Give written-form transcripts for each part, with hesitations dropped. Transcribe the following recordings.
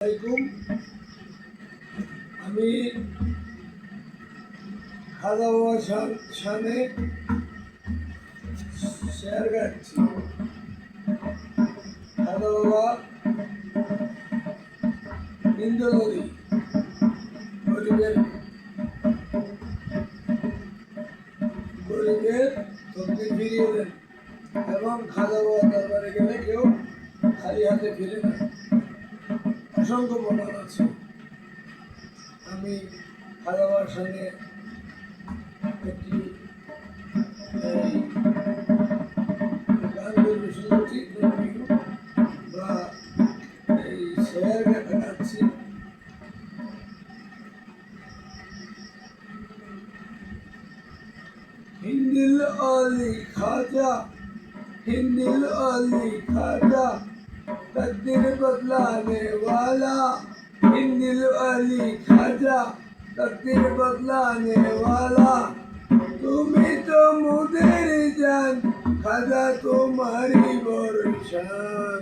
আমি খাজা বাবা শানে শেয়ার গাচ্ছি। খাজা বাবা হিন্দু নদী গরিবের তকদির ফিরিয়ে দেন এবং খাজা বাবা দরবারে গেলে কেউ খালি হাতে ফিরে না। অসংখ্য প্রমাণ আছে। আমি খাজা বাবার সঙ্গে একটি গান পরিবেশন করছি বা এই শেয়ার গাচ্ছি। हिंदिल अली खाजा, हिंदिल अली खाजा, तकदीर बदलाने वाला। हिंदिल अली खाजा, तकदीर बदलाने वाला। तुम्हें तो मुदेर जान, खाजा तुम्हारी बरशान।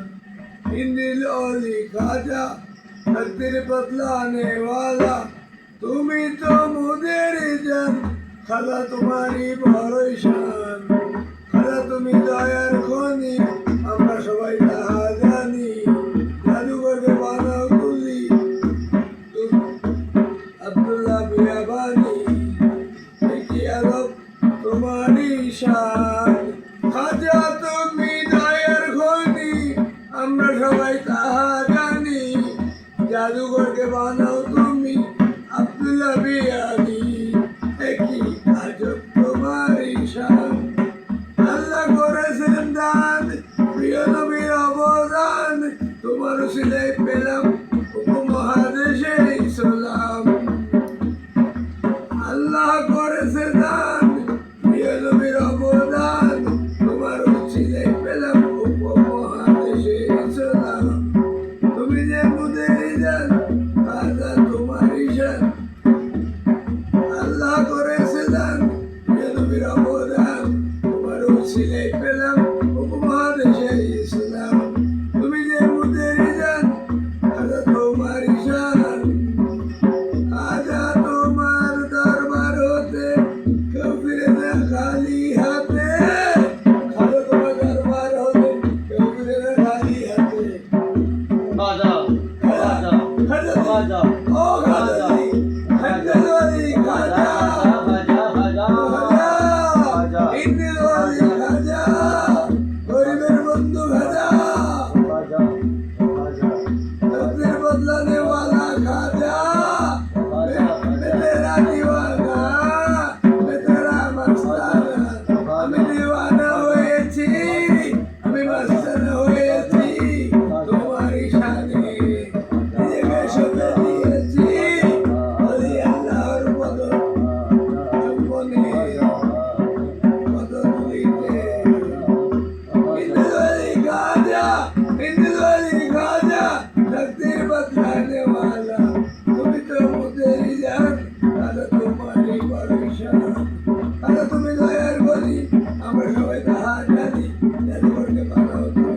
हिंदिल अली खाजा, तकदीर बदलाने वाला। तुम्हें तो मुदेर जान, খাজা তোমারই বড়ই শান। খাজা তুমি দয়ার খনি, আমরা সবাই তাহা জানি। জাদুঘরকে বানাও তুলি, আব্দুল্লাহ বিয়াবানি। কি আদব তোমারই শান। খাজা তুমি দয়ার খনি, আমরা সবাই তাহা জানি। জাদুঘরকে বানাও তুমি, আব্দুল্লাহ বিয়াবানি। আল্লাহ করেছেন দান, প্রিয় নবীর অবদান। তোমার উসিলায় পেলাম উপমহাদেশে ইসলাম। আল্লাহ করেছে দান, প্রিয় নবীর অবদান। তোমার উসিলায় পেলাম উপমহাদেশে ইসলাম। তুমি যে মুদের জান, খাজা তোমারই শান। আল্লাহ করেছে দান, প্রিয় নবীর অবদান। তোমার উসিলায় পেলাম উপমহাদেশে ইসলাম। তুমি যে মুদের জান, খাজা তোমারই শান। খাজা তোমার দরবার হতে কেউ ফিরে না খালি হাতে। খাজা তোমার দরবার হতে কেউ ফিরে না খালি হাতে। খাজা খাজা খাজা খাজা ও খাজা খাজা খাজা गरीबेर बंधु खाजा, तकदीर बदलाने वाला खाजा। मैं तेरा दीवाना, मैं तेरा मस्ताना। আমি दीवाना হয়েছি, আমি মস্তানা হয়েছি তোমারই শানে। নিজেকে সঁপে দিয়েছি ওলি আল্লাহর পদ চুম্বনে। तकदीर बदलाने वाला। तुम्हें तो मुदेरी जान, खाजा तुम्हारी बड़ई शान। खाजा তুমি দয়ার বলি, আমরা সবাই তাহা জানি। জাদুঘরকে বানাও তুমি,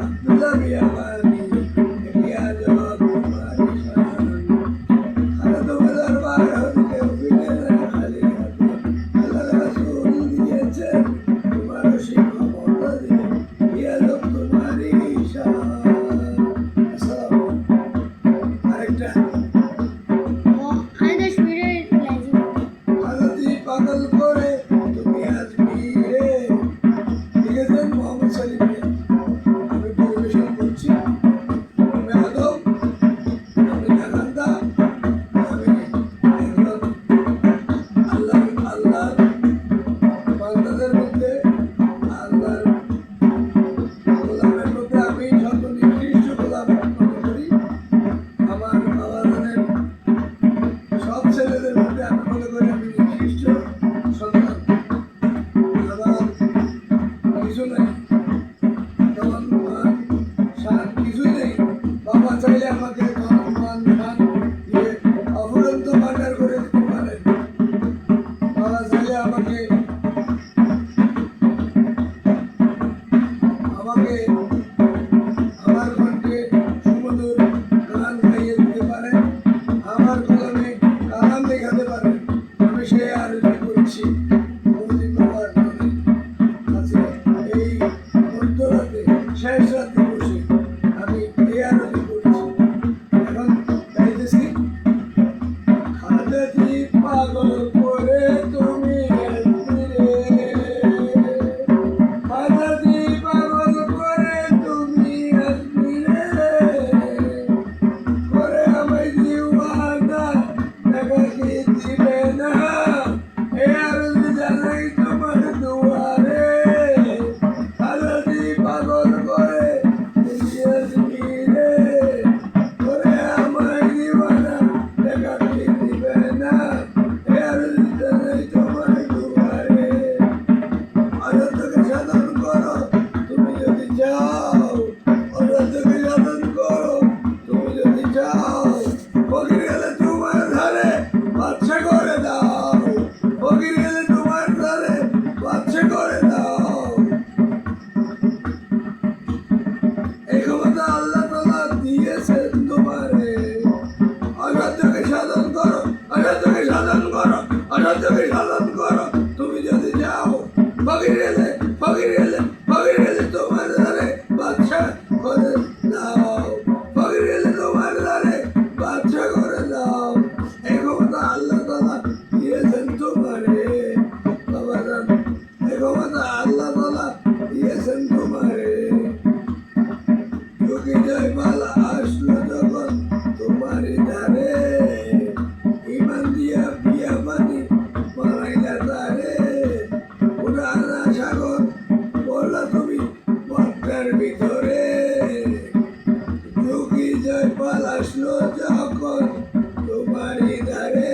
আব্দুল্লাহ বিয়াবানি। কি আজব তোমারই শান। খাজা তুমি দরবার হতে কেউ ফিরে না খালি হাতে। আল্লাহ রাসূল দিয়েছেন তোমার অসীম ক্ষমতা দিয়ে। কি আজব তোমারই শান। পাগল করে তুমি আজমিরে লিখেছেন মোহাম্মদ সালিমকে। আমি পরিবেশন করছি। আমি আদম, আমি নাগান্দা, আমি একজন আল্লাহ বান্দাদের মধ্যে, আল্লাহর গোলামের মধ্যে আমি সর্বনিকৃষ্ট গোলাম মনে করি। আমার বাবাদের সব ছেলেদের মধ্যে আমি মনে করি আমি নিকৃষ্ট সন্তান। আমার কিছু নেই, ধন মান শান কিছু নেই। বাবা চাইলে আমাকে ধন মান শান দিয়ে অফুরন্ত ভান্ডার করে দিতে পারেন। বাবা চাইলে আমাকে আমার কণ্ঠে সুমধুর গান গাইয়ে আসলো যখন তোমারই ধারে,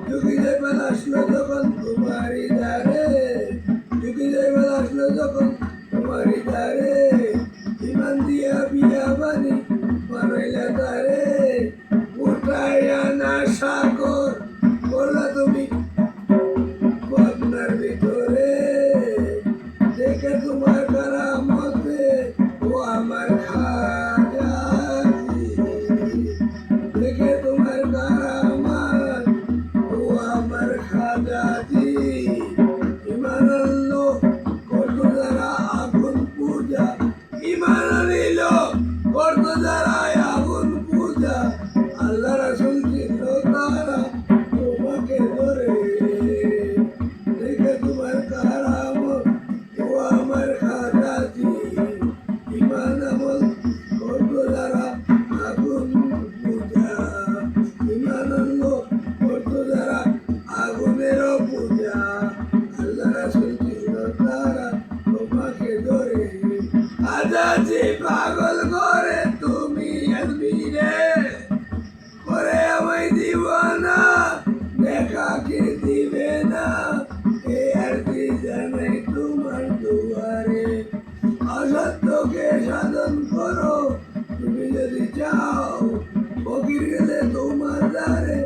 যুগে জয়পাল আসলো যখন তোমারই ধারে, যুগে জয়পাল আসলো যখন তোমারই ধারে, ইমান দিয়া বিয়া বানি বানাইলা তারে, উঠাইয়া না সাগর করলা তুমি বদনার ভিতরে, দেখে তোমার কারামতে ও আমার খাজাজি, দেখে তোমার কারামত ও আমার খাজাজি, ইমান আনলো করতো যারা আগুন পূজা, ইমান আনিল করতো যারা আগুন পূজা, আল্লাহ রাসূল ছিল তারা তোমাকে ধরে, দেখে তোমার কারামত ও আমার খাজাজি, ইমান আমল করতো যারা আগুন পূজা, ইমান আনলো করতো যারা আগুনেরও পূজা, আল্লাহ রাসূল ছিল তারা তোমাকে ধরে, খাজাজি পাগল করে তুমি এলবিরে, করে আমায় দিওয়ানা দেখা কি দিবে না, এই আর কি জানাই তোমার দুয়ারে, অসত্যকে সাধন করো তুমি যদি চাও, ফকির গেলে তোমার দ্বারে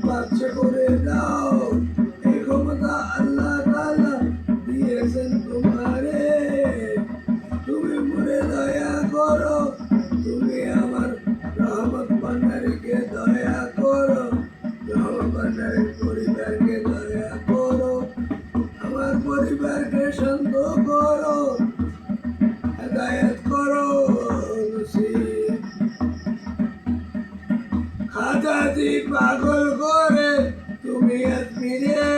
বাদশা করে দাও, এই ক্ষমতা আল্লাহ তাআলা দিয়েছেন তোমারে, তুমি মনে দয়া করো, তুমি আমার রহমত ভান্ডারীকে দয়া করো, রহমত ভান্ডারীর পরিবারকে দয়া করো, আমার পরিবারকে শান্ত করো, হেদায়েত করো নসিব। খাজাজি পাগল করে তুমি আজমিরে,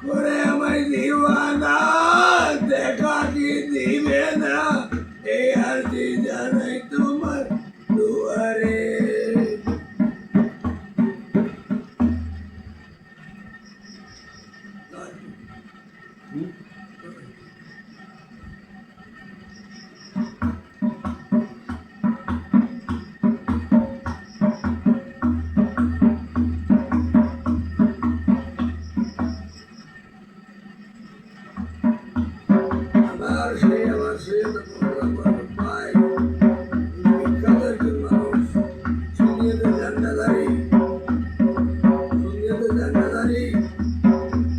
করে আমায় দিওয়ানা দেখা কি দিবে না, এই আরজি জানাই তোমার দুয়ারে। আমার সৈয়দ ভাই বিখ্যাত একজন মানুষ, সুন্নিয়তের ঝান্ডাধারী, সুন্নিয়তের ঝান্ডাধারী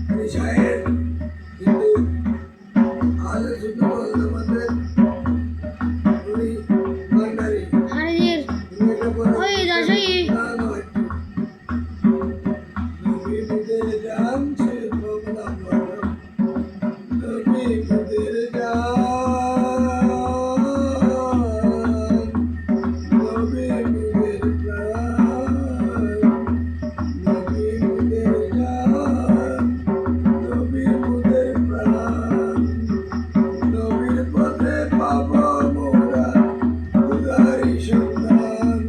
তিনি শায়ের, কিন্তু আহলে সুন্নাত ওয়াল জামাতের উনি ভান্ডারী, তিনি একটা বড় গান হয়, নবী মুদের জান সৈয়দ মোহাম্মদ আবু নবী মুদের জান, নবী মুদের প্রাণ, নবী মুদের জান, নবী মুদের প্রাণ, নবীর পথে পাব মোরা খুদারি সন্ধান,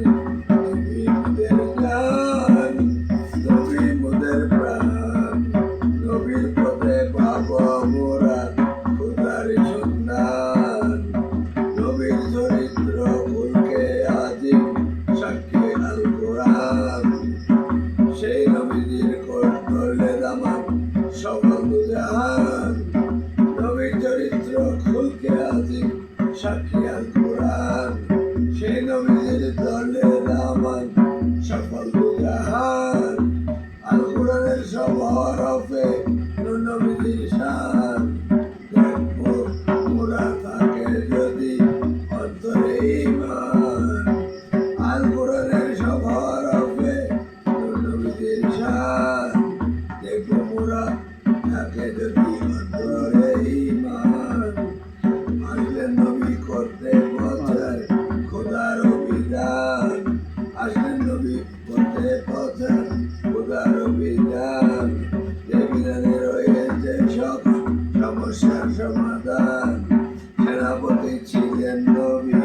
নবী মুদের জান, নবী মুদের প্রাণ, নবীর পথে পাব মোরা খুদারি সন্ধান, নবীর চরিত্র ফুলকে আজিম সাক্ষী আল কোরআন, সেই নবীজির করলে দামান সকল জাহান, নবীর চরিত্র ফুলকে আজিম সাক্ষী আল কোরআন, সেই নবীজির দলে দামান সকল জাহান, আল কোরআনের সব হরফে নূর নবীজির শান, দেখবো মোরা থাকে যদি অন্তরে ঈমান, আল কোরআনের সব হরফে নূর নবীজির শান, দেখবো মোরা থাকে যদি অন্তরে ঈমান, আসলেন নবী করতে প্রচার খোদার অভিযান, আসলেন নবী করতে প্রচার খোদার অভিযান, যে বিধানে রয়েছে সব সমস্যার সমাধান, সেনাপতি ছিলেন নবী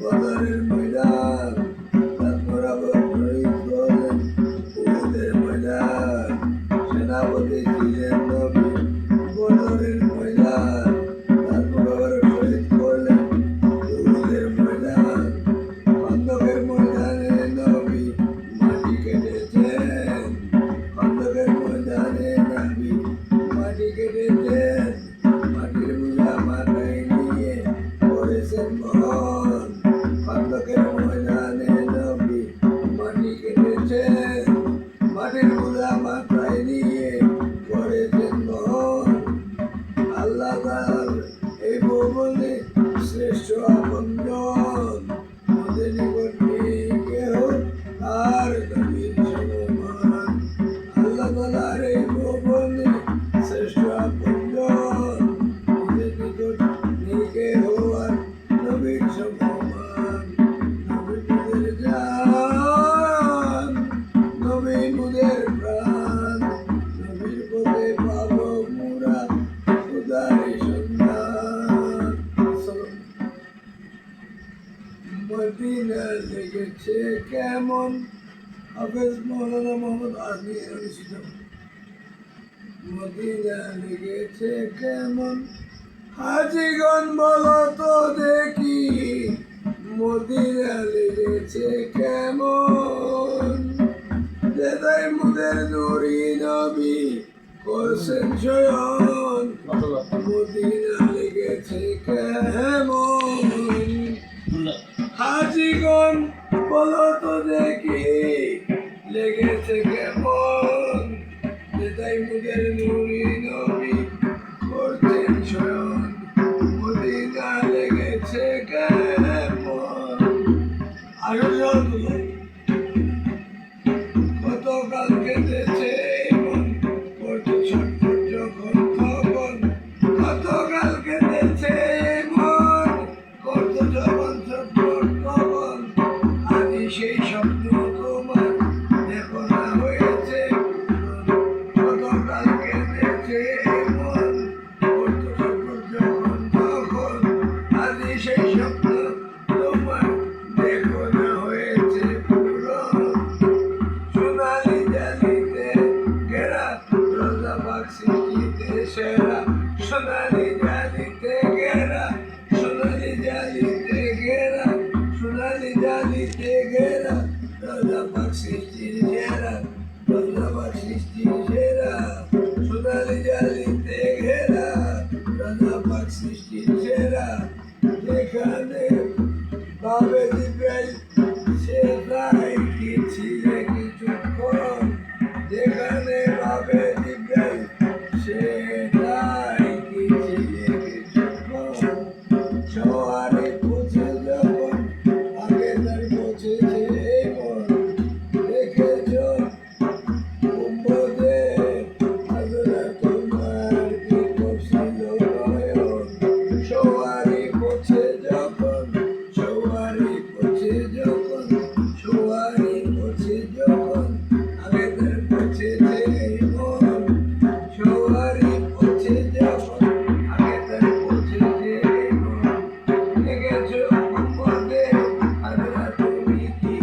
বদরের ময়দান, তারপর আবার শহীদ হলেন উহুদের ময়দান, সেনাপতি ছিলেন নবী বদরের ময়দান, তারপর আবার শহীদ করলেন উহুদের ময়দান, খন্দকের ময়দানে কেমন হাফেজ মৌলানা মোহাম্মদ আজমি রচিত মদিনা লেগেছে কেমন হাজিগণ বলো তো দেখি মদিনা লেগেছে কেমন যেদাই মুদের নুরি নবী করছেন শয়ন মদিনা লেগেছে কেমন হাজিগণ বলো তো দেখি লেগেছে কেমন যেদাই মুদের নুরি নবী করছেন শয়ন মদিনা লেগেছে কেমন আসল গতকাল কেটেছে মন করতে ছটফট যখন তখন গতকাল কেটেছে মন করতে যখন ছটফট তখন আজ সেই স্বপ্ন তোমার দেখো না হয়েছে গতকাল কেটেছে মন করতে ছটফট যখন তখন আজ সেই স্বপ্ন তোমার দেখো না হয়েছে পূরণ সোনালি জালিতে ঘেরা রোজা পাক সৃষ্টিতে সেরা সোনালি জালিতে ঘেরা সোনালি জালিতে ঘেরা সোনালি জালিতে ঘেরা রোজা পাক সৃষ্টির সেরা রোজা পাক সৃষ্টির সেরা সোনালি জালিতে ঘেরা রোজা পাক সৃষ্টির সেরা যেখানে বাবে দিবেন সেটাই কি ছিলে কিছুক্ষণ যেখানে ভাবে দিবেন সেটাই কি ছিলে কিছুক্ষণ সবারই বুঝে যখন আগে তার বুঝেছে মন দেখেছ কুম্ভদে আজরা তোমার কি করছিল নয়ন সবারই বুঝে যখন সবারই বুঝে যখন সবারই বুঝে যখন আগে তার বুঝেছে মন সবারই বুঝে যখন আগে তার বুঝেছে মন দেখেছ কুম্ভদে আজরা তুমি কি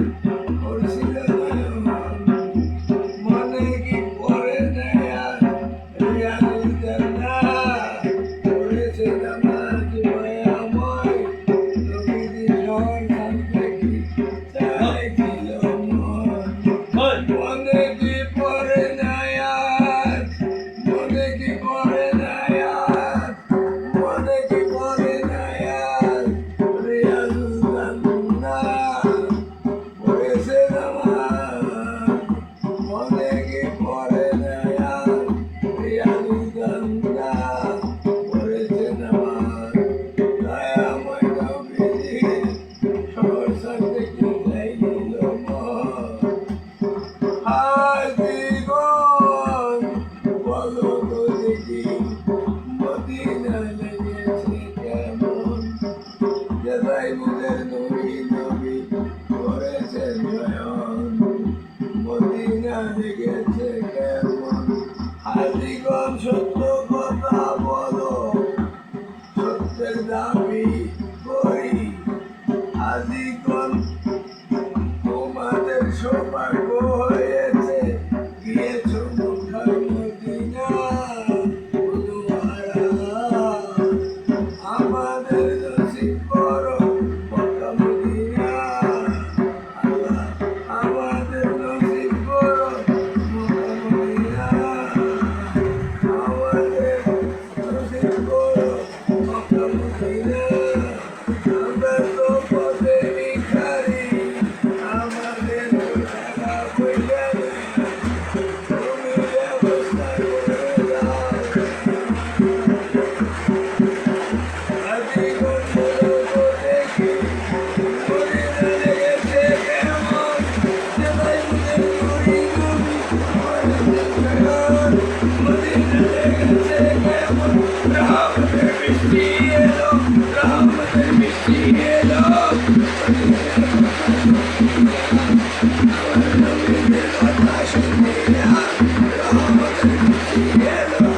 করছিল নয়ন মনে কি পড়ে নেয় আর রিয়াল জানা করেছে নামাজ মায়াময় নবীজি ঝড় থামতে কি চাইছিল মন মনে কি পড়ে নেয় আর মনে কি পড়ে নেয় আর মনে কি পড়ে নেয় আর রিয়াল জানা করেছে নামাজ মনে কি পড়ে নেয় আর রিয়াল জানা করেছে নামাজ দয়াময় নবীজি শহর ছাড়তে কি চাইছিল মন হাজিগণ বলো তো দেখি মদিনা লেগেছে কেমন যেদাই মুদের নুরি নবী করেছেন শয়ন মদিনা লেগেছে কেমন হাজিগণ সত্য কথা বলো সত্যের দাবি করি হাজিগণ তোমাদের সৌভাগ্য হয়েছে গিয়েছ মুখার মদিনা বধুয়ারা আমাদের নসিব করো মক্কা মদিনা আল্লাহ আমাদের নসিব করো মক্কা মদিনা আমাদের নসিব করো মক্কা মদিনা আমরা তো পথে ভিখারি আমাদের টাকা পয়সা নেই তুমি ব্যবস্থা করে দাও হাজিগণ বলো তো দেখি মদিনা লেগেছে কেমন যেদাই মুদের নুরি নবী করেছেন শয়ন মদিনা লেগেছে কেমন রহমতের বৃষ্টি এলো রহমতের বৃষ্টি এলো নবীদের কথা শুনিয়া রহমতের বৃষ্টি এলো